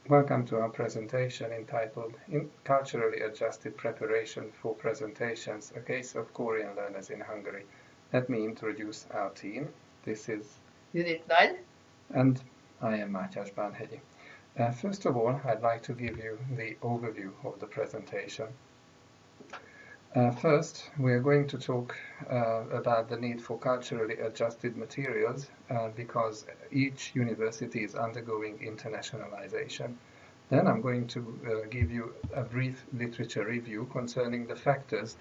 Welcome to our presentation entitled Culturally Adjusted Preparation for Presentations, a Case of Korean Learners in Hungary. Let me introduce our team. This is Judit, Nagy. And I am Mátyás, Bánhegyi. First of all, I'd like to give you the overview of the presentation. First, we are going to talk about the need for culturally adjusted materials because each university is undergoing internationalization. Then I'm going to give you a brief literature review concerning the factors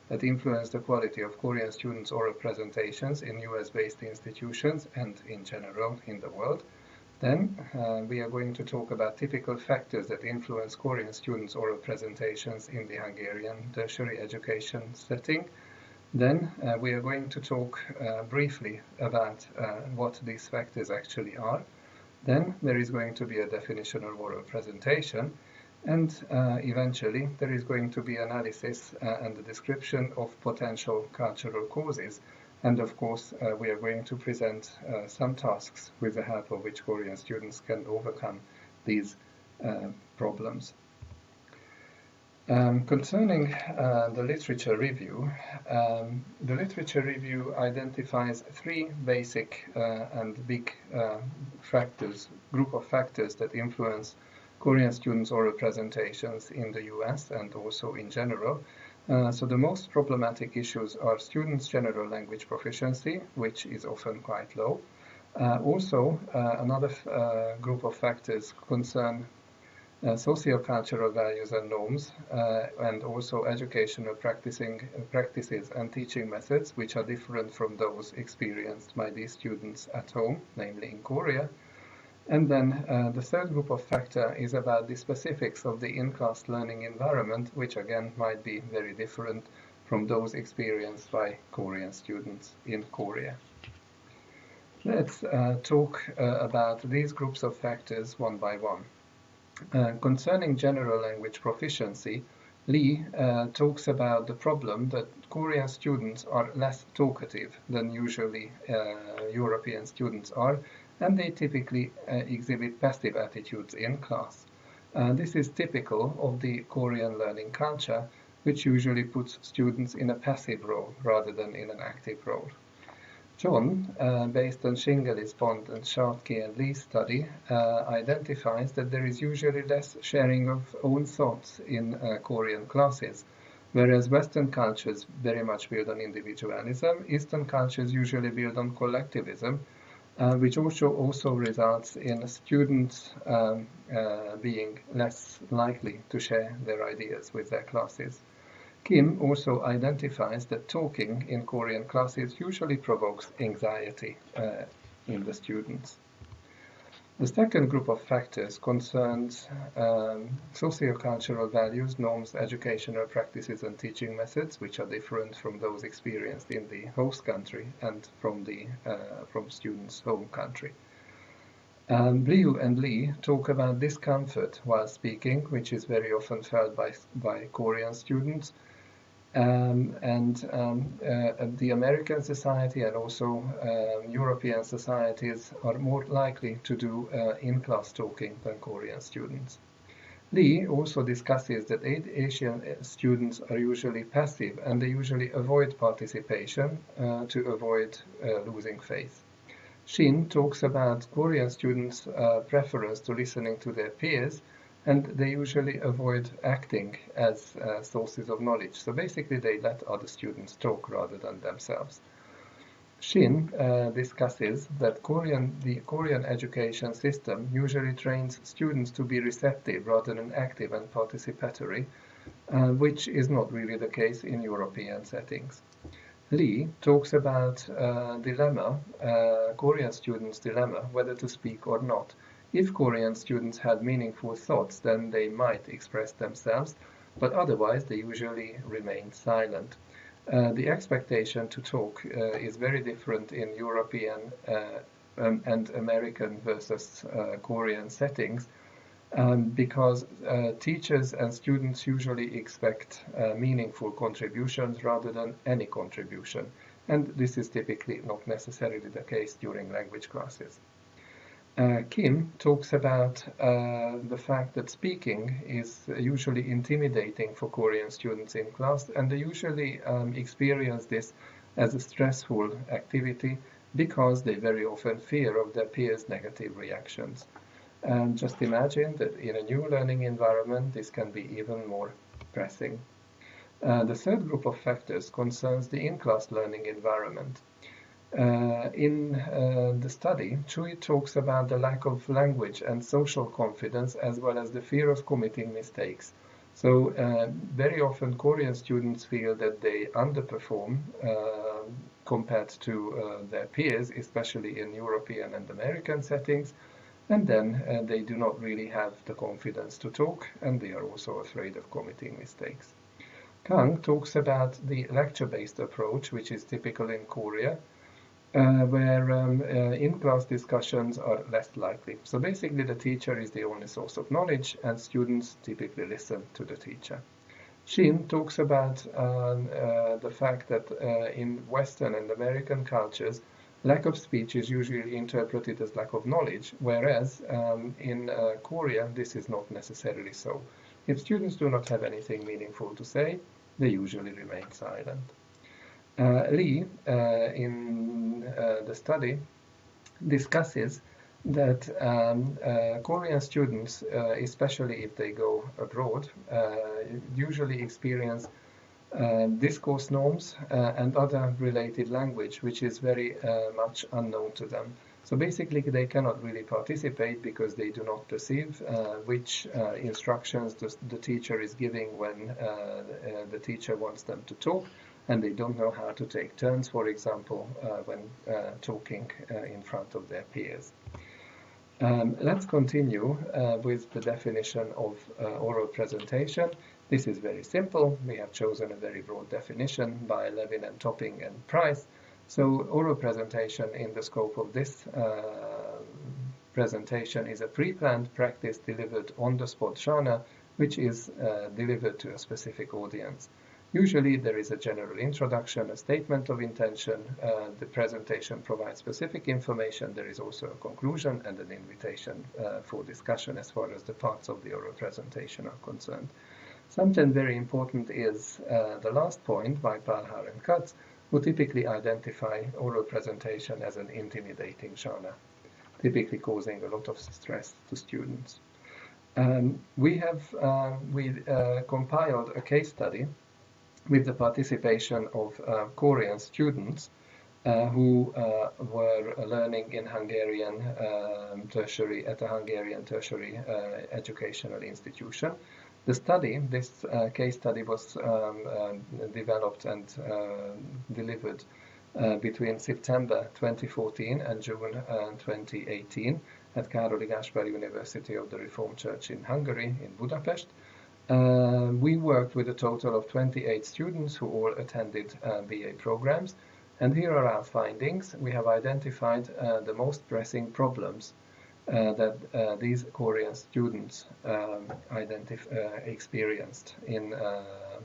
that influence the quality of Korean students' oral presentations in US-based institutions and in general in the world. Then we are going to talk about typical factors that influence Korean students' oral presentations in the Hungarian tertiary education setting. Then we are going to talk briefly about what these factors actually are. Then there is going to be a definition of oral presentation, and eventually there is going to be analysis and a description of potential cultural causes. And of course, we are going to present some tasks with the help of which Korean students can overcome these problems. Concerning the literature review identifies three basic and big group of factors that influence Korean students' oral presentations in the US and also in general. So the most problematic issues are students' general language proficiency, which is often quite low. Also, another group of factors concern socio-cultural values and norms, and also educational practices and teaching methods, which are different from those experienced by these students at home, namely in Korea. And then the third group of factor is about the specifics of the in-class learning environment, which again might be very different from those experienced by Korean students in Korea. Let's talk about these groups of factors one by one. Concerning general language proficiency, Lee talks about the problem that Korean students are less talkative than usually European students are, and they typically exhibit passive attitudes in class. This is typical of the Korean learning culture, which usually puts students in a passive role rather than in an active role. John, based on Shingelis, Bond, and Schartke and Lee's study, identifies that there is usually less sharing of own thoughts in Korean classes. Whereas Western cultures very much build on individualism, Eastern cultures usually build on collectivism, which also results in students being less likely to share their ideas with their classes. Kim also identifies that talking in Korean classes usually provokes anxiety in the students. The second group of factors concerns socio-cultural values, norms, educational practices and teaching methods, which are different from those experienced in the host country and from students' home country. Liu and Lee talk about discomfort while speaking, which is very often felt by Korean students. The American society and also European societies are more likely to do in-class talking than Korean students. Lee also discusses that Asian students are usually passive and they usually avoid participation to avoid losing faith. Shin talks about Korean students' preference to listening to their peers, and they usually avoid acting as sources of knowledge. So basically they let other students talk rather than themselves. Shin discusses that the Korean education system usually trains students to be receptive rather than active and participatory, which is not really the case in European settings. Lee talks about Korean students' dilemma, whether to speak or not. If Korean students had meaningful thoughts, then they might express themselves, but otherwise they usually remain silent. The expectation to talk is very different in European and American versus Korean settings because teachers and students usually expect meaningful contributions rather than any contribution, and this is typically not necessarily the case during language classes. Kim talks about the fact that speaking is usually intimidating for Korean students in class, and they usually experience this as a stressful activity because they very often fear of their peers' negative reactions. And just imagine that in a new learning environment, this can be even more pressing. The third group of factors concerns the in-class learning environment. In the study, Judit talks about the lack of language and social confidence as well as the fear of committing mistakes. So very often Korean students feel that they underperform compared to their peers, especially in European and American settings, and then they do not really have the confidence to talk, and they are also afraid of committing mistakes. Kang talks about the lecture-based approach, which is typical in Korea, where in-class discussions are less likely. So basically the teacher is the only source of knowledge and students typically listen to the teacher. Shin talks about the fact that in Western and American cultures, lack of speech is usually interpreted as lack of knowledge, whereas in Korea this is not necessarily so. If students do not have anything meaningful to say, they usually remain silent. Lee, in the study, discusses that Korean students, especially if they go abroad, usually experience discourse norms and other related language, which is very much unknown to them. So basically they cannot really participate because they do not perceive which instructions the teacher is giving when the teacher wants them to talk, and they don't know how to take turns, for example, when talking in front of their peers. Let's continue with the definition of oral presentation. This is very simple. We have chosen a very broad definition by Levin and Topping and Price. So oral presentation in the scope of this presentation is a pre-planned practice delivered on-the-spot jhana, which is delivered to a specific audience. Usually there is a general introduction, a statement of intention, the presentation provides specific information, there is also a conclusion and an invitation for discussion as far as the parts of the oral presentation are concerned. Something very important is the last point by Palhar and Katz, who typically identify oral presentation as an intimidating jhana, typically causing a lot of stress to students. We compiled a case study with the participation of Korean students who were learning in Hungarian tertiary, at a Hungarian tertiary educational institution. The study, this case study was developed and delivered between September 2014 and June 2018 at Károly Gáspár University of the Reformed Church in Hungary, in Budapest. We worked with a total of 28 students who all attended BA programs, and here are our findings. We have identified the most pressing problems that these Korean students experienced in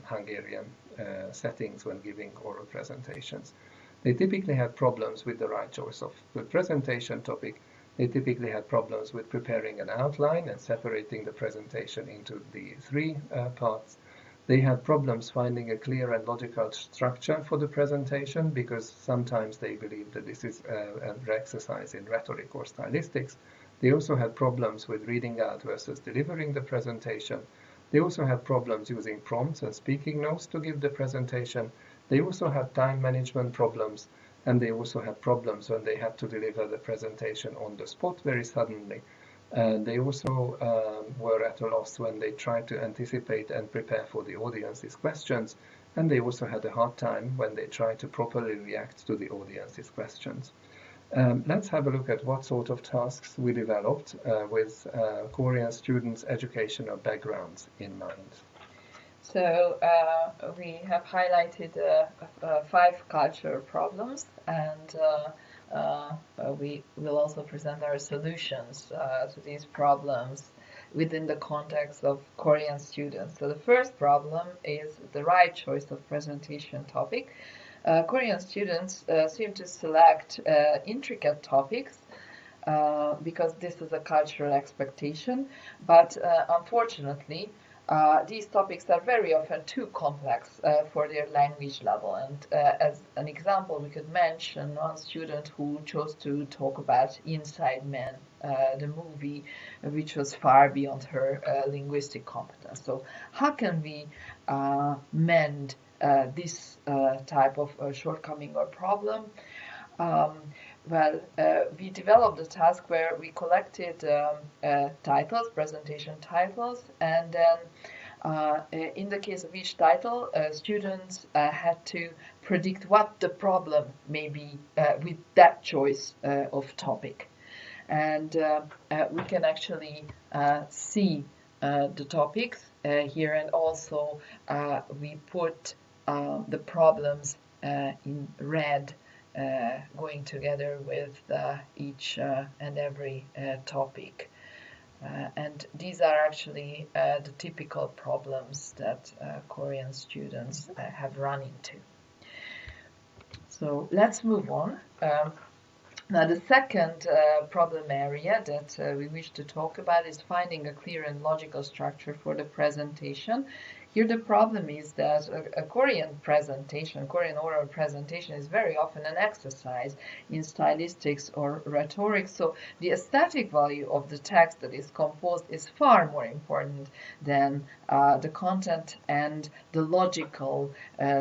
Hungarian settings when giving oral presentations. They typically had problems with the right choice of the presentation topic. They typically had problems with preparing an outline and separating the presentation into the three parts. They had problems finding a clear and logical structure for the presentation because sometimes they believe that this is an exercise in rhetoric or stylistics. They also had problems with reading out versus delivering the presentation. They also had problems using prompts and speaking notes to give the presentation. They also had time management problems, and they also had problems when they had to deliver the presentation on the spot very suddenly. They also were at a loss when they tried to anticipate and prepare for the audience's questions, and they also had a hard time when they tried to properly react to the audience's questions. Let's have a look at what sort of tasks we developed with Korean students' educational backgrounds in mind. So we have highlighted 5 cultural problems, and we will also present our solutions to these problems within the context of Korean students. So the first problem is the right choice of presentation topic. Korean students seem to select intricate topics because this is a cultural expectation, but unfortunately these topics are very often too complex for their language level. And as an example, we could mention one student who chose to talk about Inside Man, the movie, which was far beyond her linguistic competence. So how can we mend this type of shortcoming or problem? We developed a task where we collected titles, presentation titles, and then in the case of each title, students had to predict what the problem may be with that choice of topic. And we can actually see the topics here, and also we put the problems in red, going together with each and every topic. And these are actually the typical problems that Korean students have run into. So let's move on. Now the second problem area that we wish to talk about is finding a clear and logical structure for the presentation. Here the problem is that a Korean oral presentation is very often an exercise in stylistics or rhetoric, so the aesthetic value of the text that is composed is far more important than the content and the logical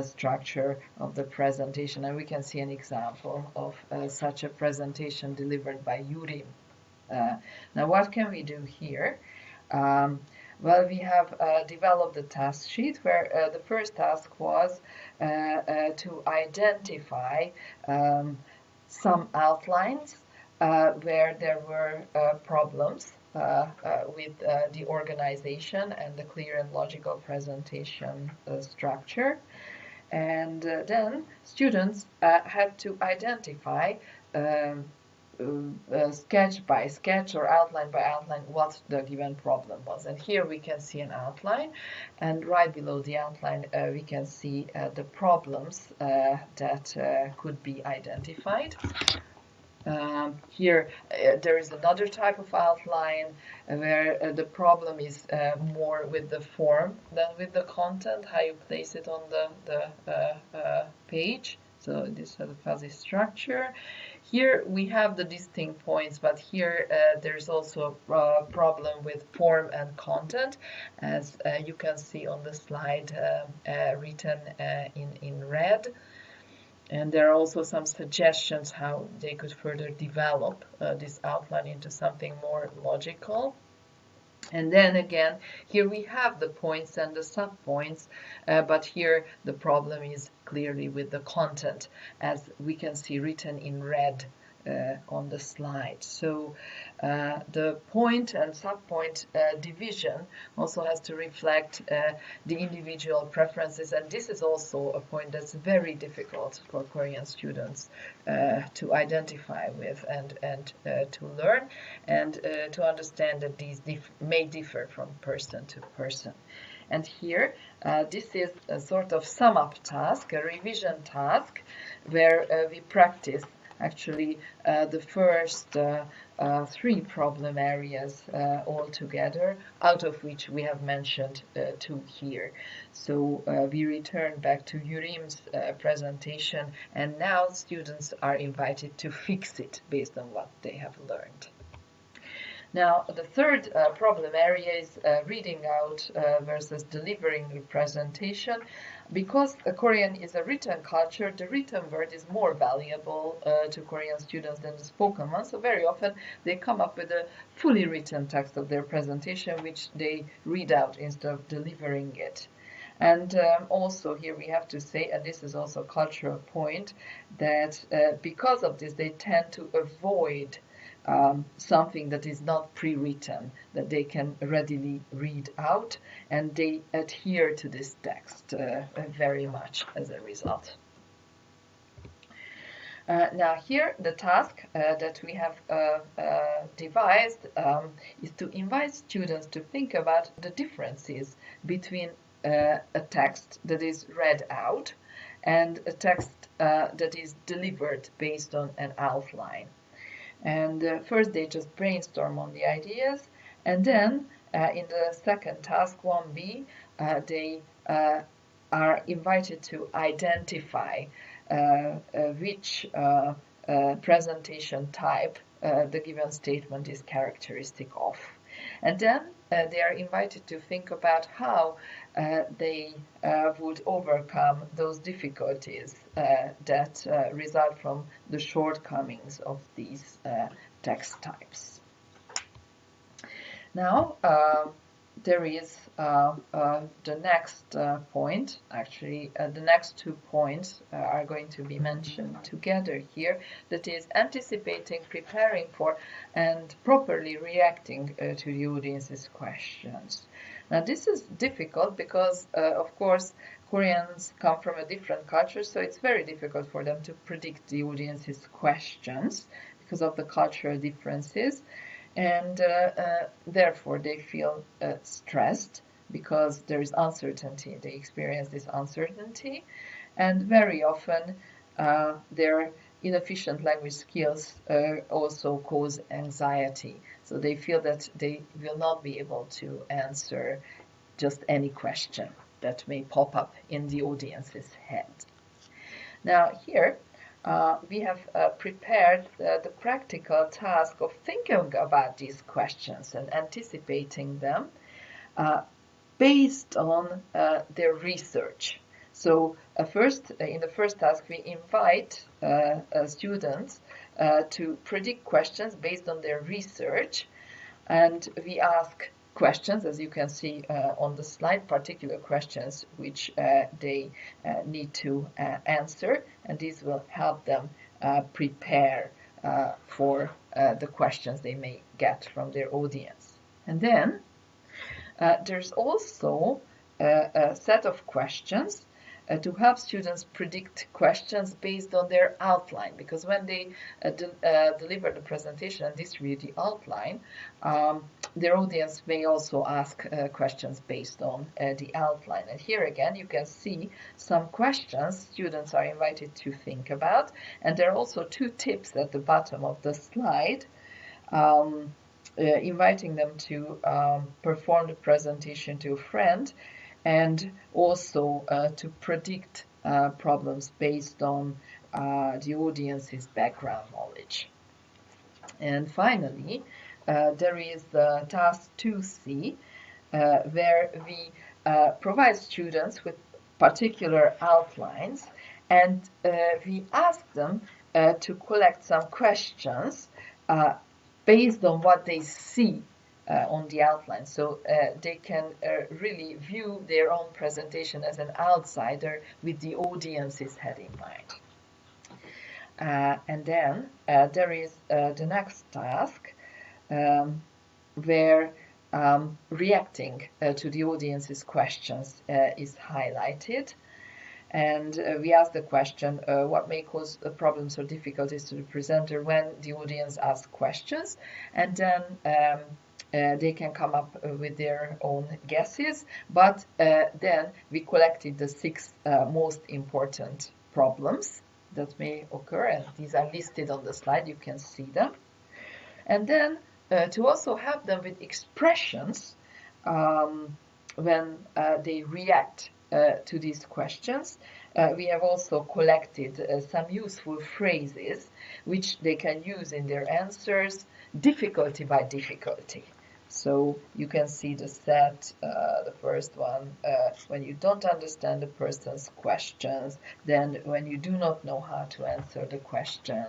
structure of the presentation. And we can see an example of such a presentation delivered by Judit. Now what can we do here? Well, we have developed a task sheet where the first task was to identify some outlines where there were problems with the organization and the clear and logical presentation structure. And then students had to identify sketch by sketch or outline by outline what the given problem was. And here we can see an outline, and right below the outline we can see the problems that could be identified. Here there is another type of outline where the problem is more with the form than with the content, how you place it on the page. So this has a fuzzy structure. Here we have the distinct points, but here there's also a problem with form and content, as you can see on the slide written in red. And there are also some suggestions how they could further develop this outline into something more logical. And then again, here we have the points and the subpoints, but here the problem is clearly with the content, as we can see written in red on the slide. So the point and subpoint division also has to reflect the individual preferences, and this is also a point that's very difficult for Korean students to identify with and to learn, and to understand that these may differ from person to person. And here, this is a sort of sum-up task, a revision task, where we practice actually the first three problem areas all together, out of which we have mentioned two here. So we return back to Yurim's presentation, and now students are invited to fix it based on what they have learned. Now, the third problem area is reading out versus delivering the presentation. Because Korean is a written culture, the written word is more valuable to Korean students than the spoken one. So very often they come up with a fully written text of their presentation, which they read out instead of delivering it. And also here we have to say, and this is also a cultural point, that because of this they tend to avoid something that is not pre-written, that they can readily read out, and they adhere to this text very much as a result. Now here the task that we have devised is to invite students to think about the differences between a text that is read out and a text that is delivered based on an outline. And first they just brainstorm on the ideas, and then in the second task, 1B, they are invited to identify which presentation type the given statement is characteristic of. And then they are invited to think about how they would overcome those difficulties that result from the shortcomings of these text types. Now, there is the next point. Actually, the next 2 points are going to be mentioned together here. That is anticipating, preparing for, and properly reacting to the audience's questions. Now, this is difficult because, of course, Koreans come from a different culture, so it's very difficult for them to predict the audience's questions because of the cultural differences. And therefore they feel stressed because there is uncertainty. They experience this uncertainty, and very often their inefficient language skills also cause anxiety. So they feel that they will not be able to answer just any question that may pop up in the audience's head. Now here, we have prepared the practical task of thinking about these questions and anticipating them based on their research. So in the first task, we invite students to predict questions based on their research, and we ask questions, as you can see on the slide, particular questions which they need to answer, and these will help them prepare for the questions they may get from their audience. And then there's also a set of questions to help students predict questions based on their outline, because when they deliver the presentation and distribute the outline, their audience may also ask questions based on the outline. And here again, you can see some questions students are invited to think about, and there are also 2 tips at the bottom of the slide, inviting them to perform the presentation to a friend, and also to predict problems based on the audience's background knowledge. And finally, there is the task 2C, where we provide students with particular outlines, and we ask them to collect some questions based on what they see on the outline, so they can really view their own presentation as an outsider with the audience's head in mind. And then there is the next task where reacting to the audience's questions is highlighted. And we ask the question, what may cause problems or difficulties to the presenter when the audience asks questions, and then they can come up with their own guesses, but then we collected the 6 most important problems that may occur, and these are listed on the slide, you can see them. And then to also help them with expressions when they react to these questions, we have also collected some useful phrases which they can use in their answers, difficulty by difficulty. So you can see the set, the first one, when you don't understand the person's questions, then when you do not know how to answer the question,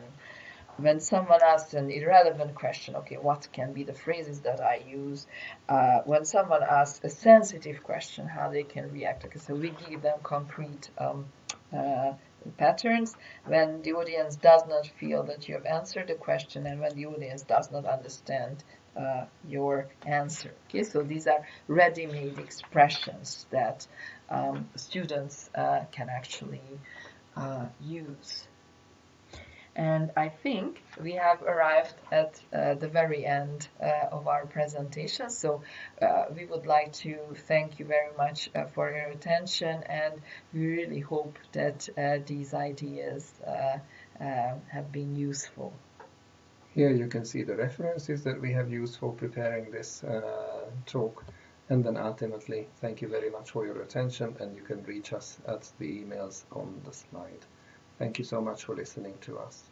when someone asks an irrelevant question, okay, what can be the phrases that I use? When someone asks a sensitive question, how they can react. Okay, so we give them concrete patterns when the audience does not feel that you have answered the question, and when the audience does not understand your answer. Okay, so these are ready-made expressions that students can actually use. And I think we have arrived at the very end of our presentation. So we would like to thank you very much for your attention, and we really hope that these ideas have been useful. Here you can see the references that we have used for preparing this talk. And then ultimately, thank you very much for your attention, and you can reach us at the emails on the slide. Thank you so much for listening to us.